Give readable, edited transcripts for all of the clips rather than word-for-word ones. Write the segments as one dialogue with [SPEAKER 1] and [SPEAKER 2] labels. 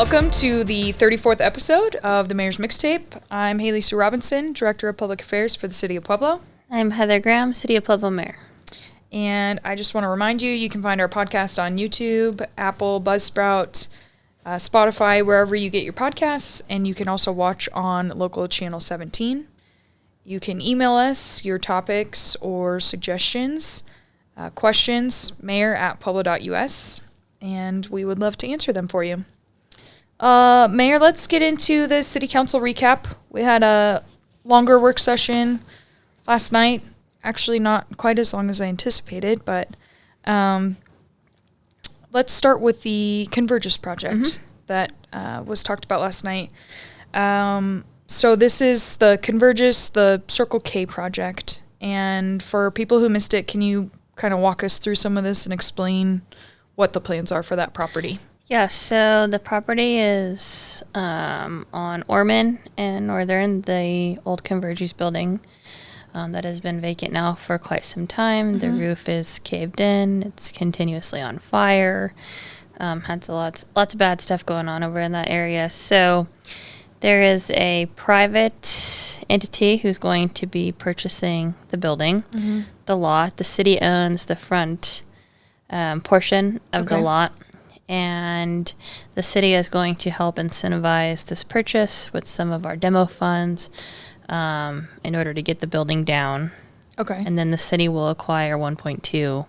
[SPEAKER 1] Welcome to the 34th episode of the Mayor's Mixtape. I'm Haley Sue Robinson, Director of Public Affairs for the City of Pueblo.
[SPEAKER 2] I'm Heather Graham, City of Pueblo Mayor.
[SPEAKER 1] And I just want to remind you, you can find our podcast on YouTube, Apple, Buzzsprout, Spotify, wherever you get your podcasts. And you can also watch on local channel 17. You can email us your topics or suggestions, questions, mayor@pueblo.us, and we would love to answer them for you. Mayor, let's get into the City Council recap. We had a longer work session last night. Actually, not quite as long as I anticipated, but let's start with the Convergys project that was talked about last night. So this is the Convergys, the Circle K project. And for people who missed it, can you kind of walk us through some of this and explain what the plans are for that property?
[SPEAKER 2] Yeah, so the property is on Ormond and Northern, the old Convergys building that has been vacant now for quite some time. The roof is caved in. It's continuously on fire. Had lots of bad stuff going on over in that area. So there is a private entity who's going to be purchasing the building, the lot. The city owns the front portion of the lot. And the city is going to help incentivize this purchase with some of our demo funds in order to get the building down.
[SPEAKER 1] Okay.
[SPEAKER 2] And then the city will acquire 1.2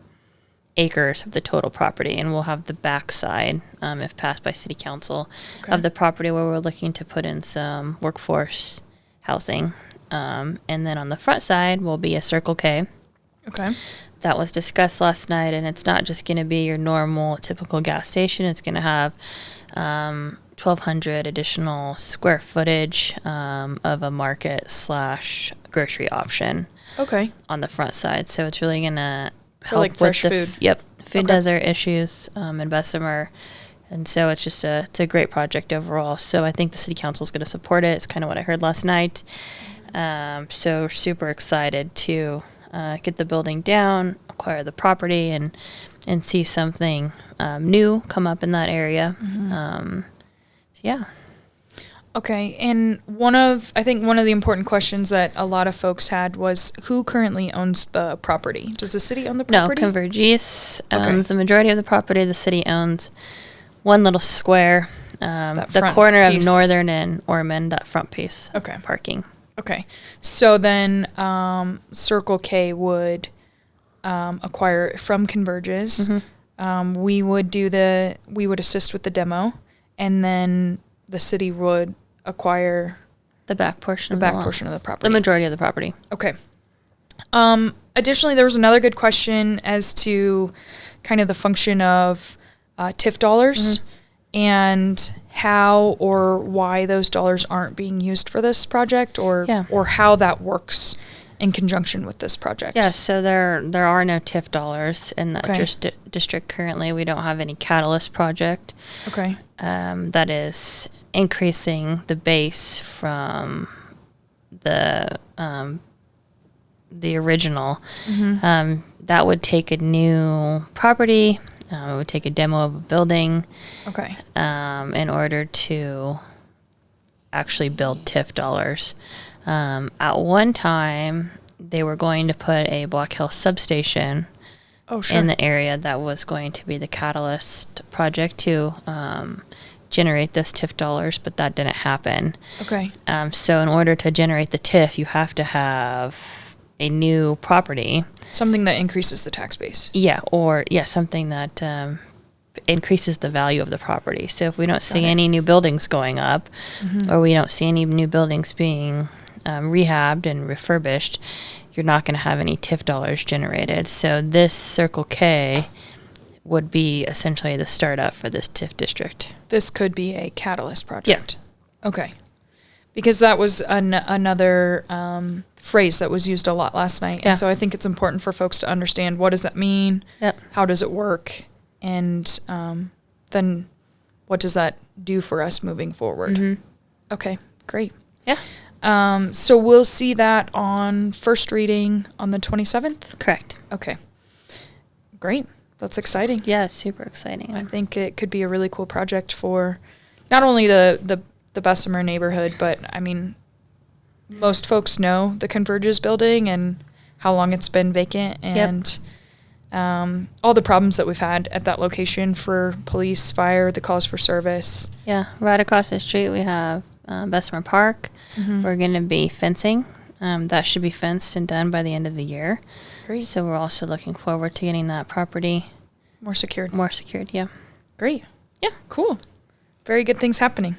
[SPEAKER 2] acres of the total property, and we'll have the backside, if passed by city council, of the property where we're looking to put in some workforce housing. And then on the front side will be a Circle K.
[SPEAKER 1] Okay.
[SPEAKER 2] That was discussed last night, and it's not just going to be your normal typical gas station. It's going to have 1,200 additional square footage of a market/grocery option.
[SPEAKER 1] Okay.
[SPEAKER 2] On the front side, so it's really going to help
[SPEAKER 1] like fresh
[SPEAKER 2] with
[SPEAKER 1] food.
[SPEAKER 2] Food desert issues in Bessemer, and so it's just it's a great project overall. So I think the city council is going to support it. It's kind of what I heard last night. So super excited to get the building down, acquire the property, and see something new come up in that area. Yeah.
[SPEAKER 1] Okay, and I think one of the important questions that a lot of folks had was who currently owns the property? Does the city own the property?
[SPEAKER 2] No, Convergys owns the majority of the property. The city owns one little square, the corner piece of Northern and Ormond, that front piece.
[SPEAKER 1] Okay.
[SPEAKER 2] Parking.
[SPEAKER 1] Okay, so then Circle K would acquire it from Convergys. We would assist with the demo, and then the city would acquire
[SPEAKER 2] the back portion of
[SPEAKER 1] the property.
[SPEAKER 2] The majority of the property.
[SPEAKER 1] Okay. Additionally, there was another good question as to kind of the function of TIF dollars and how or why those dollars aren't being used for this project, or how that works in conjunction with this project.
[SPEAKER 2] Yeah, so there are no TIF dollars in that district currently. We don't have any catalyst project.
[SPEAKER 1] Okay.
[SPEAKER 2] That is increasing the base from the original. That would take a new property. It would take a demo of a building.
[SPEAKER 1] Okay.
[SPEAKER 2] In order to actually build TIF dollars. At one time, they were going to put a Black Hill substation in the area that was going to be the catalyst project to generate those TIF dollars, but that didn't happen.
[SPEAKER 1] Okay.
[SPEAKER 2] So in order to generate the TIF, you have to have a new property.
[SPEAKER 1] Something that increases the tax base.
[SPEAKER 2] Yeah, or something that increases the value of the property. So if we don't see any new buildings going up, or we don't see any new buildings being rehabbed and refurbished, you're not going to have any TIF dollars generated. So this Circle K would be essentially the startup for this TIF district.
[SPEAKER 1] This could be a catalyst project. Yeah. Okay. Because that was another phrase that was used a lot last night. And so I think it's important for folks to understand, what does that mean? Yep. How does it work? And then what does that do for us moving forward? Okay, great.
[SPEAKER 2] Yeah.
[SPEAKER 1] So we'll see that on first reading on the 27th?
[SPEAKER 2] Correct.
[SPEAKER 1] Okay. Great. That's exciting.
[SPEAKER 2] Yeah, it's super exciting.
[SPEAKER 1] I think it could be a really cool project for not only the Bessemer neighborhood, but I mean, most folks know the Convergys building and how long it's been vacant, and all the problems that we've had at that location for police, fire, the calls for service.
[SPEAKER 2] Yeah, right across the street we have Bessemer Park. We're going to be fencing. That should be fenced and done by the end of the year.
[SPEAKER 1] Great.
[SPEAKER 2] So we're also looking forward to getting that property
[SPEAKER 1] More secured.
[SPEAKER 2] more secured. Yeah.
[SPEAKER 1] Great. Yeah, cool. Very good things happening.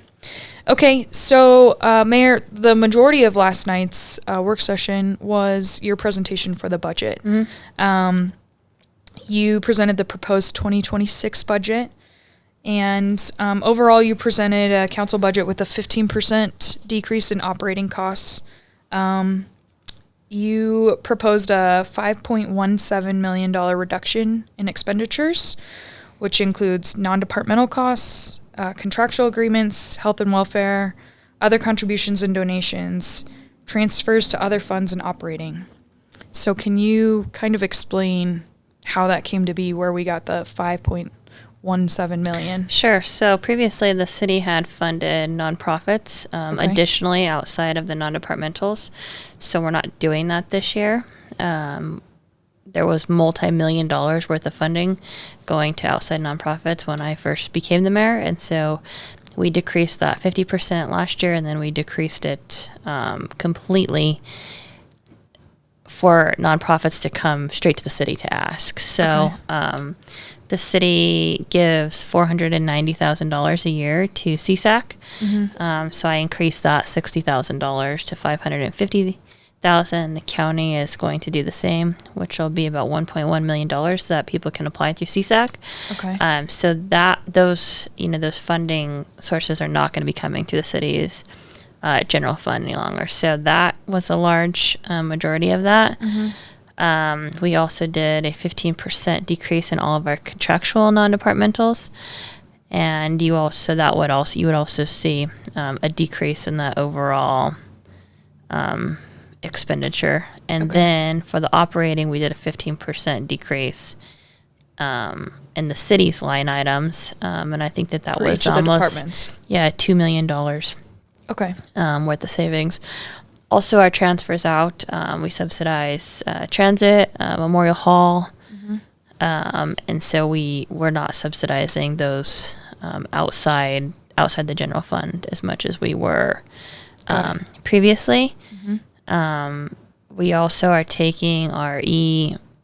[SPEAKER 1] Okay, so Mayor, the majority of last night's work session was your presentation for the budget. You presented the proposed 2026 budget, and overall you presented a council budget with a 15% decrease in operating costs. You proposed a $5.17 million reduction in expenditures, which includes non-departmental costs, contractual agreements, health and welfare, other contributions and donations, transfers to other funds and operating. So can you kind of explain how that came to be, where we got the $5.17 million?
[SPEAKER 2] Sure. So previously the city had funded nonprofits additionally outside of the non-departmentals. So we're not doing that this year. There was multi-million dollars worth of funding going to outside nonprofits when I first became the mayor. And so we decreased that 50% last year, and then we decreased it completely for nonprofits to come straight to the city to ask. So the city gives $490,000 a year to CSAC. So I increased that $60,000 to $550,000. The county is going to do the same, which will be about $1.1 million that people can apply through CSAC.
[SPEAKER 1] Okay.
[SPEAKER 2] So that those funding sources are not going to be coming through the city's general fund any longer. So that was a large majority of that. We also did a 15% decrease in all of our contractual non-departmentals, and you would also see a decrease in the overall expenditure. And then for the operating, we did a 15% decrease in the city's line items, and I think that
[SPEAKER 1] For
[SPEAKER 2] was
[SPEAKER 1] each of the
[SPEAKER 2] almost
[SPEAKER 1] departments.
[SPEAKER 2] $2 million
[SPEAKER 1] Okay.
[SPEAKER 2] worth of savings. Also, our transfers out, we subsidize transit, Memorial Hall, and so we're not subsidizing those outside the general fund as much as we were previously. We also are taking our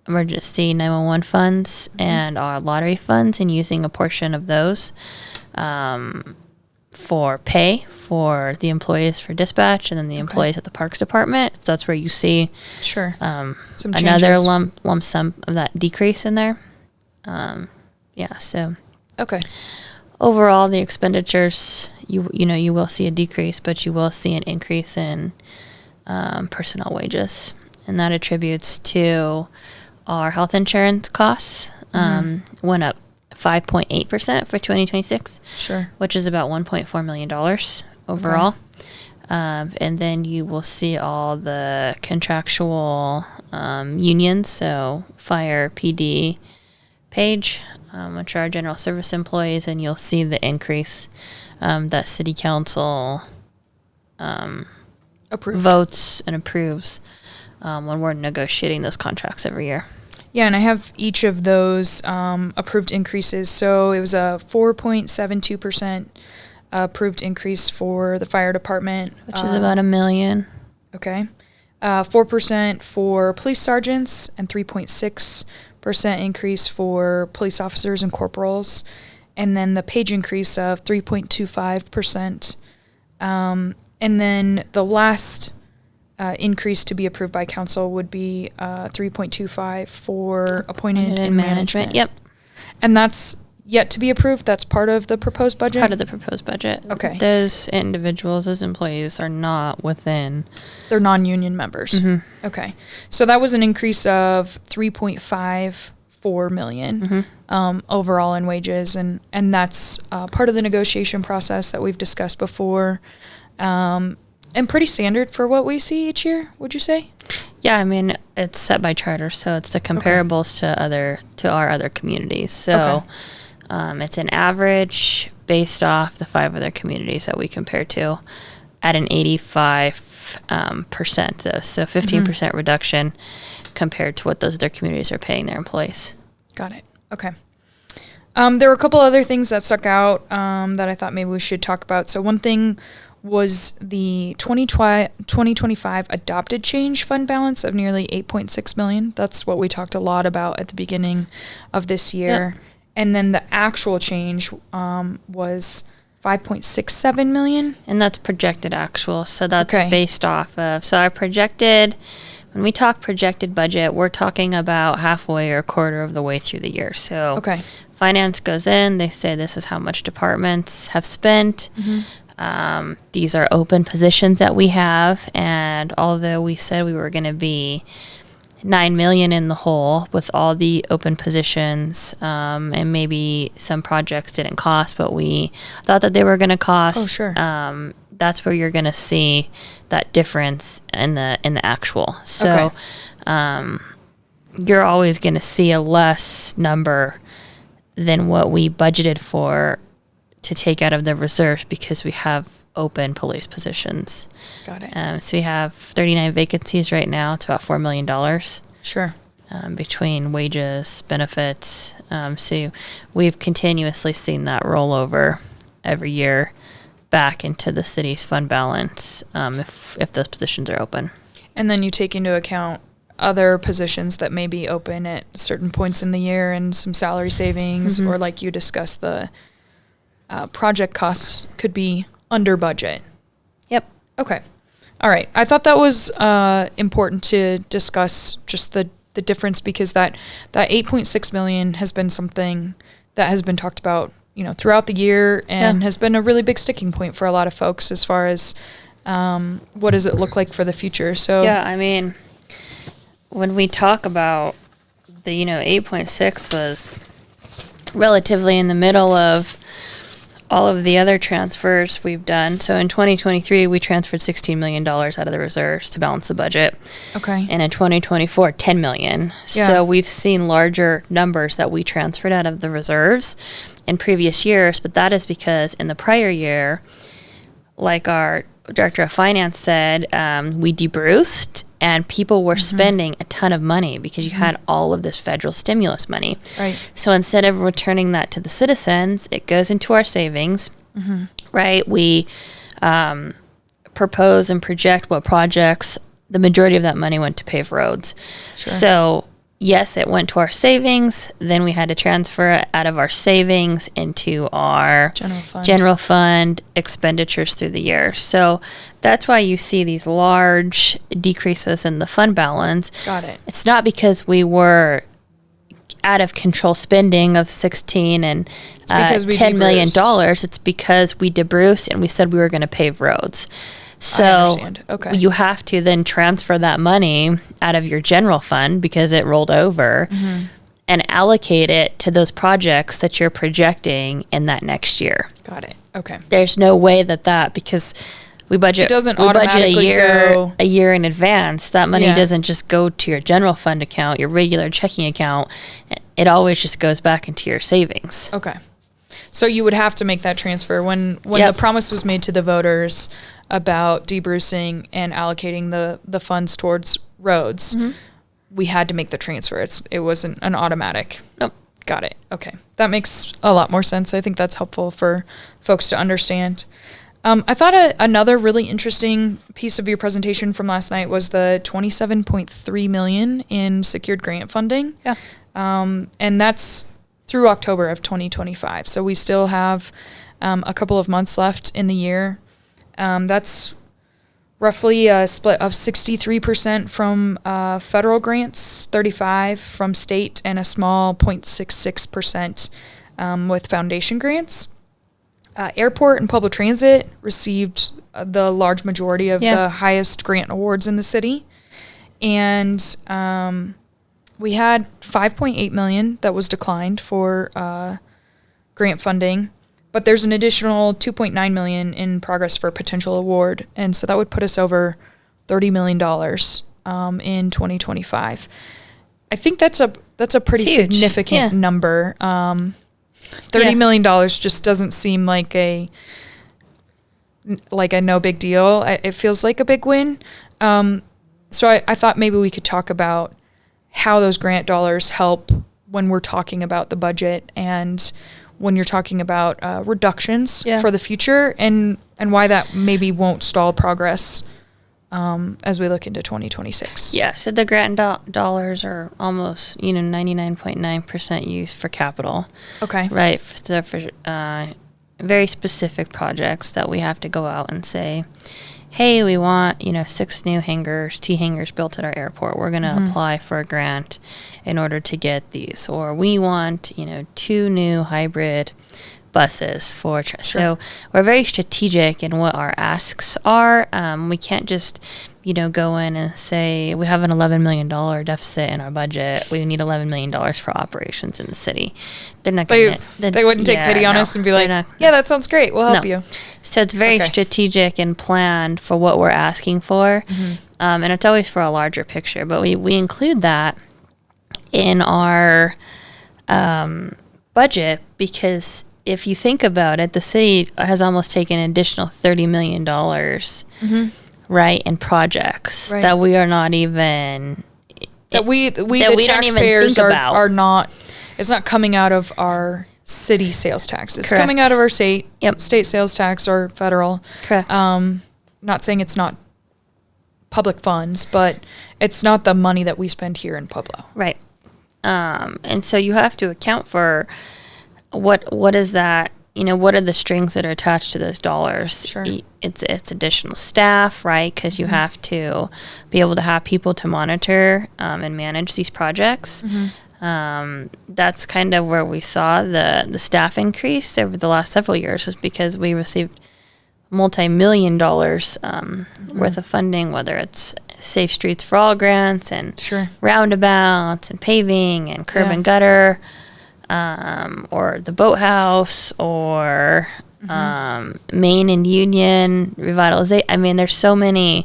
[SPEAKER 2] emergency 911 funds and our lottery funds and using a portion of those for pay for the employees for dispatch and then the employees at the Parks Department. So that's where you see
[SPEAKER 1] Some
[SPEAKER 2] another
[SPEAKER 1] changes.
[SPEAKER 2] lump sum of that decrease in there. So
[SPEAKER 1] Okay.
[SPEAKER 2] overall, the expenditures, you will see a decrease, but you will see an increase in personnel wages. And that attributes to our health insurance costs went up 5.8% for 2026,
[SPEAKER 1] Sure.
[SPEAKER 2] which is about $1.4 million overall. And then you will see all the contractual unions, so fire, PD, Page, which are our general service employees, and you'll see the increase that city council
[SPEAKER 1] Approved.
[SPEAKER 2] votes and approves when we're negotiating those contracts every year.
[SPEAKER 1] Yeah, and I have each of those approved increases. So it was a 4.72% approved increase for the fire department,
[SPEAKER 2] Which is about $1 million.
[SPEAKER 1] Okay. 4% for police sergeants and 3.6% increase for police officers and corporals. And then the Page increase of 3.25%. And then the last increase to be approved by council would be 3.25 for appointed and management.
[SPEAKER 2] Yep.
[SPEAKER 1] And that's yet to be approved? That's part of the proposed budget?
[SPEAKER 2] Part of the proposed budget.
[SPEAKER 1] Okay.
[SPEAKER 2] Those individuals, those employees are not within.
[SPEAKER 1] They're non-union members. Okay. So that was an increase of $3.54 million overall in wages. And that's part of the negotiation process that we've discussed before. And pretty standard for what we see each year, would you say?
[SPEAKER 2] Yeah, I mean, it's set by charter, so it's the comparables to our other communities. So it's an average based off the 5 other communities that we compared to at an 85% though. So 15% reduction compared to what those other communities are paying their employees.
[SPEAKER 1] Got it. Okay. There were a couple other things that stuck out that I thought maybe we should talk about. So one thing was the 2025 adopted change fund balance of nearly $8.6 million. That's what we talked a lot about at the beginning of this year. Yep. And then the actual change was $5.67 million.
[SPEAKER 2] And that's projected actual. So that's based off of, so our projected, when we talk projected budget, we're talking about halfway or a quarter of the way through the year. So finance goes in, they say this is how much departments have spent. These are open positions that we have, and although we said we were going to be $9 million in the hole with all the open positions, and maybe some projects didn't cost, but we thought that they were going to cost.
[SPEAKER 1] Oh, sure.
[SPEAKER 2] That's where you're going to see that difference in the actual. So, you're always going to see a less number than what we budgeted for to take out of the reserves because we have open police positions.
[SPEAKER 1] Got it.
[SPEAKER 2] So we have 39 vacancies right now. It's about $4 million.
[SPEAKER 1] Sure.
[SPEAKER 2] Between wages, benefits. So we've continuously seen that roll over every year back into the city's fund balance if those positions are open. And
[SPEAKER 1] then you take into account other positions that may be open at certain points in the year and some salary savings, or like you discussed, the project costs could be under budget.
[SPEAKER 2] Yep.
[SPEAKER 1] Okay. All right. I thought that was important to discuss, just the difference, because that $8.6 million has been something that has been talked about, throughout the year, and has been a really big sticking point for a lot of folks as far as what does it look like for the future. So
[SPEAKER 2] I mean, when we talk about the 8.6 was relatively in the middle of all of the other transfers we've done. So in 2023, we transferred $16 million out of the reserves to balance the budget.
[SPEAKER 1] Okay.
[SPEAKER 2] And in 2024, $10 million. Yeah. So we've seen larger numbers that we transferred out of the reserves in previous years, but that is because in the prior year, like our director of finance said, we debruced and people were spending a ton of money because you had all of this federal stimulus money.
[SPEAKER 1] Right.
[SPEAKER 2] So instead of returning that to the citizens, it goes into our savings, right? We propose and project what projects, the majority of that money went to pave roads.
[SPEAKER 1] Sure.
[SPEAKER 2] So yes, it went to our savings. Then we had to transfer it out of our savings into our general fund expenditures through the year. So that's why you see these large decreases in the fund balance.
[SPEAKER 1] Got it.
[SPEAKER 2] It's not because we were out of control spending of $16 and $10 million. It's because we debruced and we said we were going to pave roads. So you have to then transfer that money out of your general fund because it rolled over and allocate it to those projects that you're projecting in that next year.
[SPEAKER 1] Got it. Okay.
[SPEAKER 2] There's no way that because we budget a year in advance. That money doesn't just go to your general fund account, your regular checking account. It always just goes back into your savings.
[SPEAKER 1] Okay. So you would have to make that transfer when the promise was made to the voters about debrucing and allocating the funds towards roads. We had to make the transfer. It wasn't an automatic.
[SPEAKER 2] Nope.
[SPEAKER 1] Got it. Okay. That makes a lot more sense. I think that's helpful for folks to understand. I thought another really interesting piece of your presentation from last night was the $27.3 million in secured grant funding.
[SPEAKER 2] Yeah.
[SPEAKER 1] And that's through October of 2025. So we still have a couple of months left in the year. That's roughly a split of 63% from federal grants, 35% from state, and a small 0.66% with foundation grants. Airport and public transit received the large majority of the highest grant awards in the city. And we had $5.8 million that was declined for grant funding. But there's an additional $2.9 million in progress for potential award, and so that would put us over $30 million in 2025. I think that's a pretty significant number. $30 million just doesn't seem like a no big deal. It feels like a big win. So I thought maybe we could talk about how those grant dollars help when we're talking about the budget and when you're talking about reductions for the future, and why that maybe won't stall progress as we look into 2026.
[SPEAKER 2] Yeah, so the grant dollars are almost, 99.9% used for capital.
[SPEAKER 1] Okay.
[SPEAKER 2] Right, for very specific projects that we have to go out and say, hey, we want, 6 new hangars, T hangars built at our airport. We're going to apply for a grant in order to get these. Or we want, 2 new hybrid buses for so we're very strategic in what our asks are. We can't just go in and say we have an $11 million deficit in our budget, we need $11 million for operations in the city. They're not going to,
[SPEAKER 1] they wouldn't take pity on us and be like, that sounds great, we'll help you.
[SPEAKER 2] So it's very strategic and planned for what we're asking for. And it's always for a larger picture, but we include that in our budget, because if you think about it, the city has almost taken an additional $30 million, right, in projects that we are not even...
[SPEAKER 1] That we the taxpayers are not... It's not coming out of our city sales tax. It's coming out of our state sales tax or federal.
[SPEAKER 2] Correct.
[SPEAKER 1] Not saying it's not public funds, but it's not the money that we spend here in Pueblo.
[SPEAKER 2] Right. And so you have to account for... What is that? What are the strings that are attached to those dollars?
[SPEAKER 1] Sure.
[SPEAKER 2] It's additional staff, right? Because you have to be able to have people to monitor and manage these projects. That's kind of where we saw the staff increase over the last several years, was because we received multi-million dollars worth of funding, whether it's Safe Streets for All grants and roundabouts and paving and curb and gutter. Or the boathouse, or Main and Union revitalization. I mean, there's so many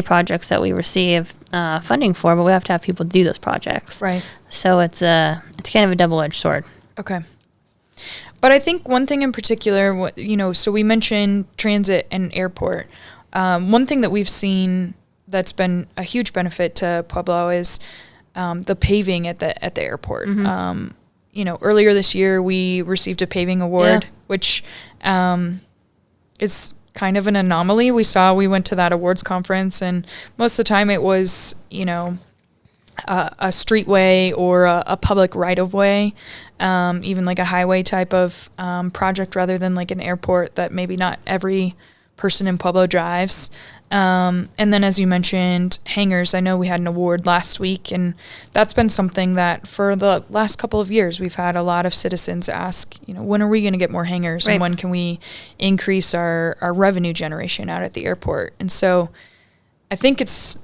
[SPEAKER 2] projects that we receive funding for, but we have to have people do those projects.
[SPEAKER 1] Right.
[SPEAKER 2] So it's kind of a double-edged sword.
[SPEAKER 1] Okay. But I think one thing in particular, so we mentioned transit and airport. One thing that we've seen that's been a huge benefit to Pueblo is the paving at the airport. Earlier this year, we received a paving award, which is kind of an anomaly. We went to that awards conference, and most of the time it was, a streetway or a public right-of-way, even like a highway type of project, rather than like an airport that maybe not every person in Pueblo drives. And then, as you mentioned, hangars. I know we had an award last week, and that's been something that for the last couple of years we've had a lot of citizens ask, when are we going to get more hangars, and when can we increase our revenue generation out at the airport? And so I think it's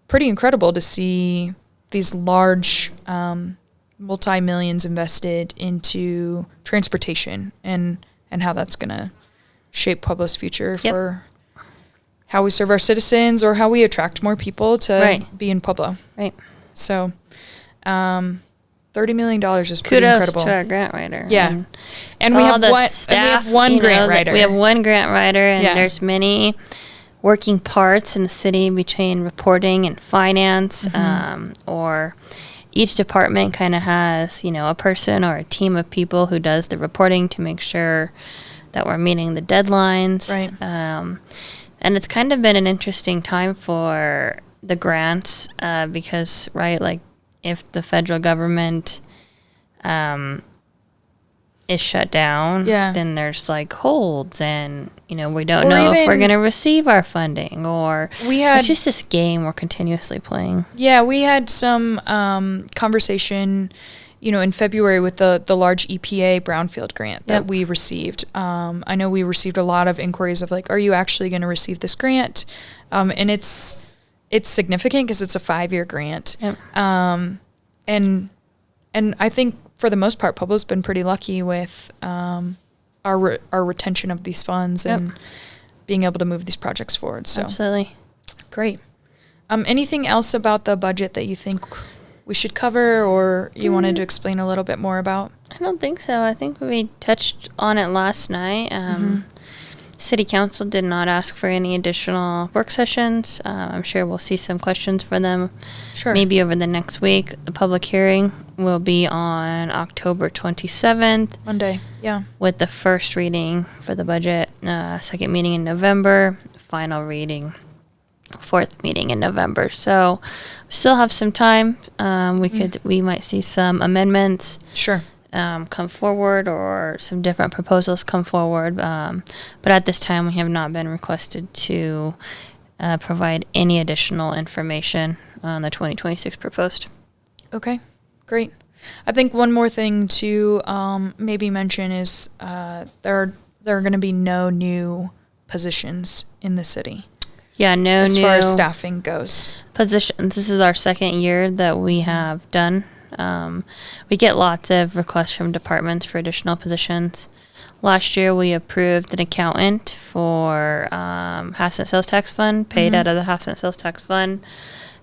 [SPEAKER 1] pretty incredible to see these large multi-millions invested into transportation and how that's going to shape Pueblo's future for how we serve our citizens, or how we attract more people to be in Pueblo. Right. So, $30 million is pretty incredible.
[SPEAKER 2] Kudos to our grant writer.
[SPEAKER 1] Yeah. And we have one grant writer.
[SPEAKER 2] We have one grant writer, and there's many working parts in the city between reporting and finance, or each department kind of has, a person or a team of people who does the reporting to make sure that we're meeting the deadlines. Right. And it's kind of been an interesting time for the grants because, if the federal government is shut down, then there's holds, and we don't know if we're going to receive our funding, or it's just this game we're continuously playing.
[SPEAKER 1] Yeah, we had some conversation in February with the large EPA brownfield grant that we received. I know we received a lot of inquiries of are you actually going to receive this grant? And it's significant because it's a 5-year grant. Yep. And I think for the most part, Pueblo's been pretty lucky with our retention of these funds and being able to move these projects forward. So
[SPEAKER 2] absolutely.
[SPEAKER 1] Great. Anything else about the budget that you think we should cover, or you wanted to explain a little bit more about?
[SPEAKER 2] I don't think so. I think we touched on it last night. City Council did not ask for any additional work sessions. I'm sure we'll see some questions for them maybe over the next week. The public hearing will be on October 27th.
[SPEAKER 1] Monday, yeah.
[SPEAKER 2] With the first reading for the budget, second meeting in November, final reading, fourth meeting in November. So still have some time. We might see some amendments.
[SPEAKER 1] Sure.
[SPEAKER 2] Come forward, or some different proposals come forward. But at this time, we have not been requested to provide any additional information on the 2026 proposed.
[SPEAKER 1] Okay, great. I think one more thing to maybe mention is there are going to be no new positions in the city.
[SPEAKER 2] Yeah, no
[SPEAKER 1] as
[SPEAKER 2] new
[SPEAKER 1] far as staffing goes.
[SPEAKER 2] Positions. This is our second year that we have done. We get lots of requests from departments for additional positions. Last year, we approved an accountant for House and Sales Tax Fund, paid out of the House and Sales Tax Fund,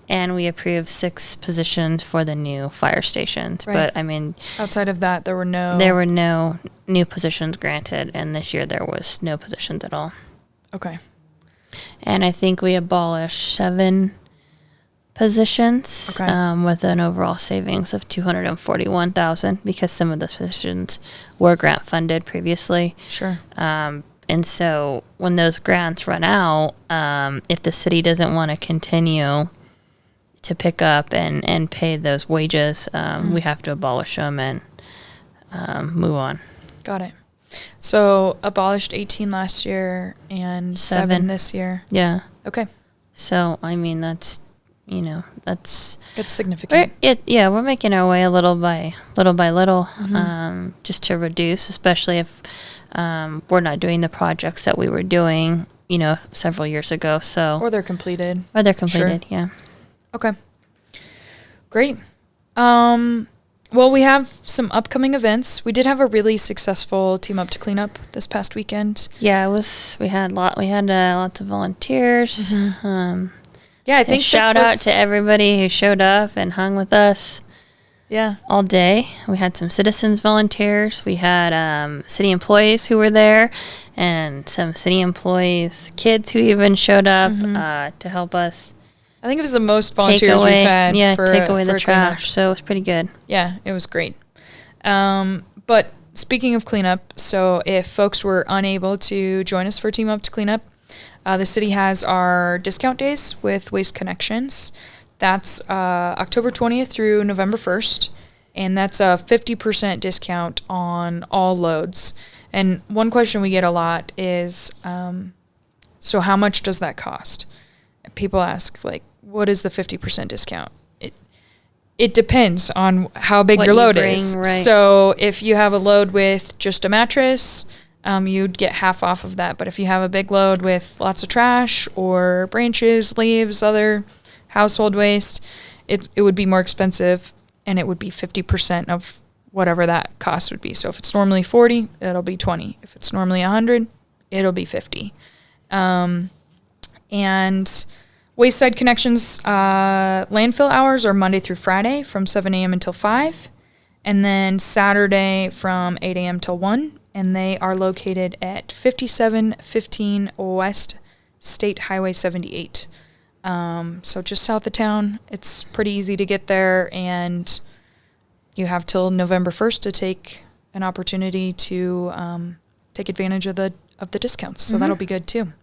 [SPEAKER 2] and we approved 6 positions for the new fire stations.
[SPEAKER 1] Right.
[SPEAKER 2] But I mean,
[SPEAKER 1] outside of that, there were no
[SPEAKER 2] new positions granted, and this year there was no positions at all.
[SPEAKER 1] Okay.
[SPEAKER 2] And I think we abolished 7 positions with an overall savings of $241,000 because some of those positions were grant funded previously.
[SPEAKER 1] Sure.
[SPEAKER 2] And so when those grants run out, if the city doesn't want to continue to pick up and pay those wages, we have to abolish them and move on.
[SPEAKER 1] Got it. So abolished 18 last year and 7 this year.
[SPEAKER 2] Yeah.
[SPEAKER 1] Okay.
[SPEAKER 2] So, I mean, that's
[SPEAKER 1] significant.
[SPEAKER 2] We're making our way little by little, just to reduce, especially if we're not doing the projects that we were doing, several years ago. So
[SPEAKER 1] Or they're completed.
[SPEAKER 2] Sure. Yeah.
[SPEAKER 1] Okay. Great. Well, we have some upcoming events. We did have a really successful Team Up to Clean Up this past weekend.
[SPEAKER 2] Yeah, it was. We had lots of volunteers.
[SPEAKER 1] Yeah, I think
[SPEAKER 2] shout out to everybody who showed up and hung with us.
[SPEAKER 1] Yeah,
[SPEAKER 2] all day. We had some citizens volunteers. We had city employees who were there, and some city employees' kids who even showed up to help us.
[SPEAKER 1] I think it was the most volunteers we've had.
[SPEAKER 2] Yeah,
[SPEAKER 1] for
[SPEAKER 2] take away the
[SPEAKER 1] cleanup.
[SPEAKER 2] trash. So it was pretty good.
[SPEAKER 1] Yeah, it was great. But speaking of cleanup, so if folks were unable to join us for Team Up to Clean Up, the city has our discount days with Waste Connections. That's October 20th through November 1st, and that's a 50% discount on all loads. And one question we get a lot is, so how much does that cost? People ask, like, what is the 50% discount? It depends on how big your load is.
[SPEAKER 2] Right.
[SPEAKER 1] So if you have a load with just a mattress, you'd get half off of that. But if you have a big load with lots of trash or branches, leaves, other household waste, it would be more expensive, and it would be 50% of whatever that cost would be. So if it's normally 40, it'll be 20. If it's normally 100, it'll be 50. And Wayside Connections landfill hours are Monday through Friday from 7 a.m. until 5, and then Saturday from 8 a.m. till 1, and they are located at 5715 West State Highway 78. So just south of town. It's pretty easy to get there, and you have till November 1st to take an opportunity to take advantage of the discounts. So that'll be good too.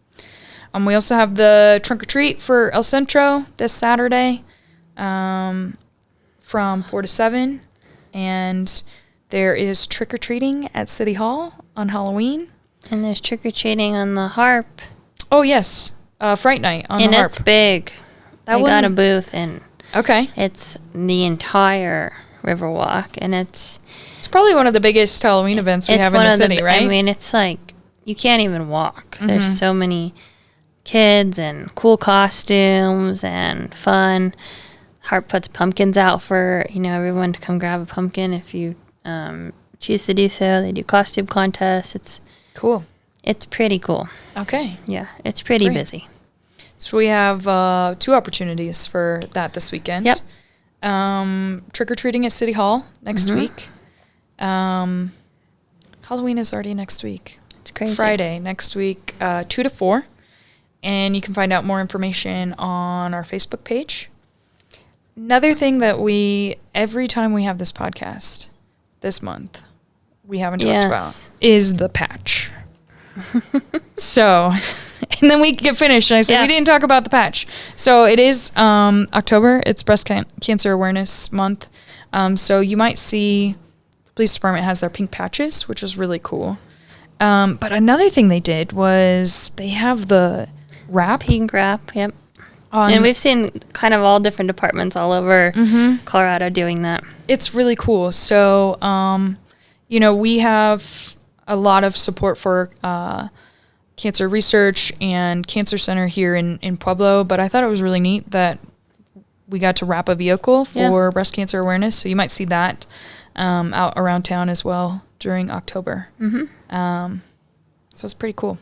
[SPEAKER 1] We also have the trunk or treat for El Centro this Saturday from 4 to 7. And there is trick or treating at City Hall on Halloween.
[SPEAKER 2] And there's trick or treating on the Harp.
[SPEAKER 1] Oh, yes. Fright Night on the Harp.
[SPEAKER 2] And it's big. I got a booth, and it's the entire Riverwalk. And it's
[SPEAKER 1] probably one of the biggest Halloween events we have in the city, right?
[SPEAKER 2] I mean, it's like you can't even walk. There's so many kids and cool costumes and fun. Harp puts pumpkins out for everyone to come grab a pumpkin if you choose to do so. They do costume contests. It's
[SPEAKER 1] cool.
[SPEAKER 2] It's pretty cool.
[SPEAKER 1] Okay.
[SPEAKER 2] Yeah, it's pretty busy.
[SPEAKER 1] So we have 2 opportunities for that this weekend.
[SPEAKER 2] Yep.
[SPEAKER 1] Trick-or-treating at City Hall next week. Halloween is already next week.
[SPEAKER 2] It's crazy.
[SPEAKER 1] Friday next week, 2 to 4. And you can find out more information on our Facebook page. Another thing that every time we have this podcast this month, we haven't talked about is the patch. So, and then we get finished and I said, we didn't talk about the patch. So it is October. It's Breast Cancer Awareness Month. So you might see the police department has their pink patches, which is really cool. But another thing they did was they have the wrap.
[SPEAKER 2] Pink wrap, yep. And we've seen kind of all different departments all over Colorado doing that.
[SPEAKER 1] It's really cool. So, we have a lot of support for cancer research and cancer center here in Pueblo, but I thought it was really neat that we got to wrap a vehicle for breast cancer awareness. So you might see that out around town as well during October. So it's pretty cool.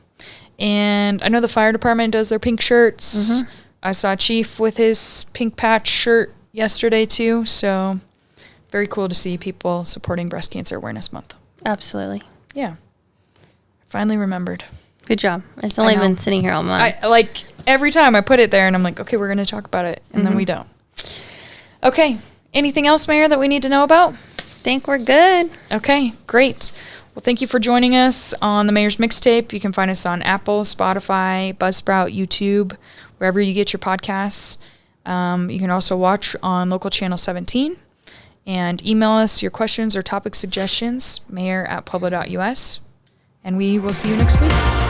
[SPEAKER 1] And I know the fire department does their pink shirts. I saw Chief with his pink patch shirt yesterday too. So very cool to see people supporting Breast Cancer Awareness Month.
[SPEAKER 2] Absolutely.
[SPEAKER 1] Yeah. Finally remembered.
[SPEAKER 2] Good job. It's only been sitting here all month.
[SPEAKER 1] Every time I put it there and I'm like, okay, we're going to talk about it. And then we don't. Okay. Anything else, Mayor, that we need to know about?
[SPEAKER 2] Think we're good.
[SPEAKER 1] Okay, great. Well, thank you for joining us on the Mayor's Mixtape. You can find us on Apple, Spotify, Buzzsprout, YouTube, wherever you get your podcasts. You can also watch on local channel 17 and email us your questions or topic suggestions, mayor@pueblo.us. And we will see you next week.